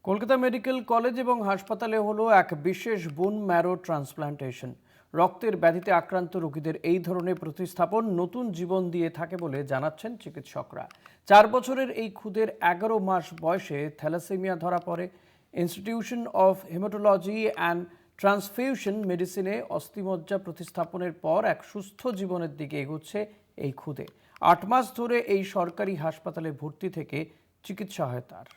Kolkata medical college এবং হাসপাতালে হলো এক বিশেষ বোন ম্যারো ট্রান্সপ্লান্টেশন। রক্তের ব্যাধিতে আক্রান্ত রোগীদের এই ধরনের প্রতিস্থাপন নতুন জীবন দিয়ে থাকে বলে জানাচ্ছেন চিকিৎসকরা। 4 বছরের এই খুদের 11 মাস বয়সে থ্যালাসেমিয়া ধরা পড়ে। Institution of haematology and transfusion মেডিসিনে অস্থিমজ্জা প্রতিস্থাপনের পর এক সুস্থ জীবনের দিকে এগোচ্ছে এই খুদে। 8 মাস ধরে এই সরকারি হাসপাতালে ভর্তি থেকে চিকিৎসা হয় তার।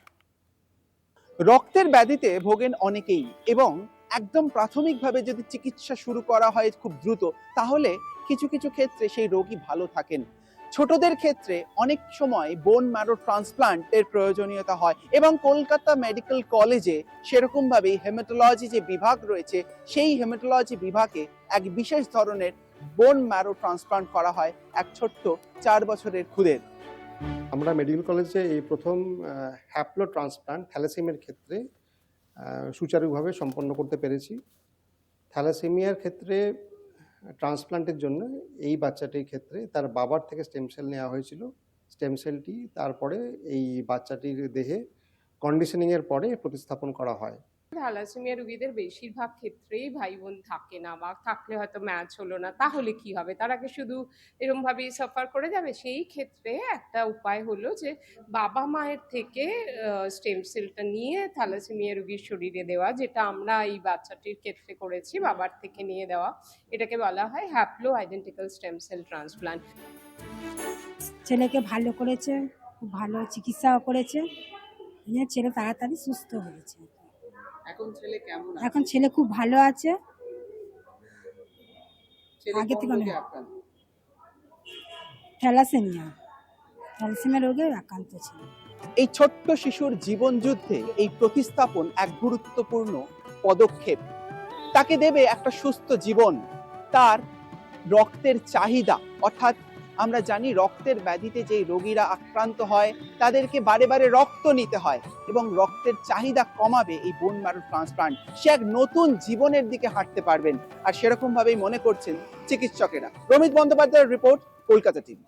রক্তের ব্যাধিতে ভোগেন অনেকেই, এবং একদম প্রাথমিকভাবে যদি চিকিৎসা শুরু করা হয় খুব দ্রুত, তাহলে কিছু কিছু ক্ষেত্রে সেই রোগী ভালো থাকেন। ছোটদের ক্ষেত্রে অনেক সময় বোন ম্যারো ট্রান্সপ্লান্টের প্রয়োজনীয়তা হয়, এবং কলকাতা মেডিকেল কলেজে সেরকমভাবেই হেমাটোলজি যে বিভাগ রয়েছে, সেই হেমাটোলজি বিভাগে এক বিশেষ ধরনের বোন ম্যারো ট্রান্সপ্লান্ট করা হয় এক ছোট্ট 4 বছরের খুদের। আমরা মেডিকেল কলেজে এই প্রথম হ্যাপ্লো ট্রান্সপ্লান্ট থ্যালাসেমিয়ার ক্ষেত্রে সুচারুভাবে সম্পন্ন করতে পেরেছি। থ্যালাসেমিয়ার ক্ষেত্রে ট্রান্সপ্লান্টের জন্য এই বাচ্চাটির ক্ষেত্রে তার বাবার থেকে স্টেম সেল নেওয়া হয়েছিল। স্টেম সেলটি তারপরে এই বাচ্চাটির দেহে কন্ডিশনিংয়ের পরে প্রতিস্থাপন করা হয়। থ্যালাসেমিয়া রোগীদের বেশিরভাগ ক্ষেত্রেই ভাই বোন থাকে না, বা থাকলে হয়তো ম্যাচ হলো না, তাহলে কি হবে? তারা কি শুধু এরকম ভাবেই সাফার করে যাবে? সেই ক্ষেত্রে একটা উপায় হলো যে বাবা মায়ের থেকে স্টেম সেলটা নিয়ে থ্যালাসেমিয়া রোগীর শরীরে দেওয়া, যেটা আমরা এই বাচ্চাটির ক্ষেত্রে করেছি, বাবার থেকে নিয়ে দেওয়া। এটাকে বলা হয় হ্যাপ্লো আইডেন্টিক্যাল স্টেম সেল ট্রান্সপ্লান্ট। ছেলেকে ভালো করেছে, খুব ভালো চিকিৎসাও করেছে, ছেলে তাড়াতাড়ি সুস্থ হয়েছে। এখন ছেলে খুব ভালো আছে, আগে থেকে থ্যালাসেমিয়া রোগে আক্রান্ত ছিল। এই ছোট্ট শিশুর জীবন যুদ্ধে এই প্রতিস্থাপন এক গুরুত্বপূর্ণ পদক্ষেপ। তাকে দেবে একটা সুস্থ জীবন। তার রক্তের চাহিদা, অর্থাৎ আমরা জানি রক্তের ব্যাধিতে যে রোগীরা আক্রান্ত হয় তাদেরকে বারে বারে রক্ত নিতে হয়, এবং রক্তের চাহিদা কমাবে এই বোন ম্যারো ট্রান্সপ্লান্ট। সে এক নতুন জীবনের দিকে হাঁটতে পারবেন, আর সেরকম ভাবেই মনে করছেন চিকিৎসকেরা। রমিত বন্দ্যোপাধ্যায়ের রিপোর্ট, কলকাতা টিভি।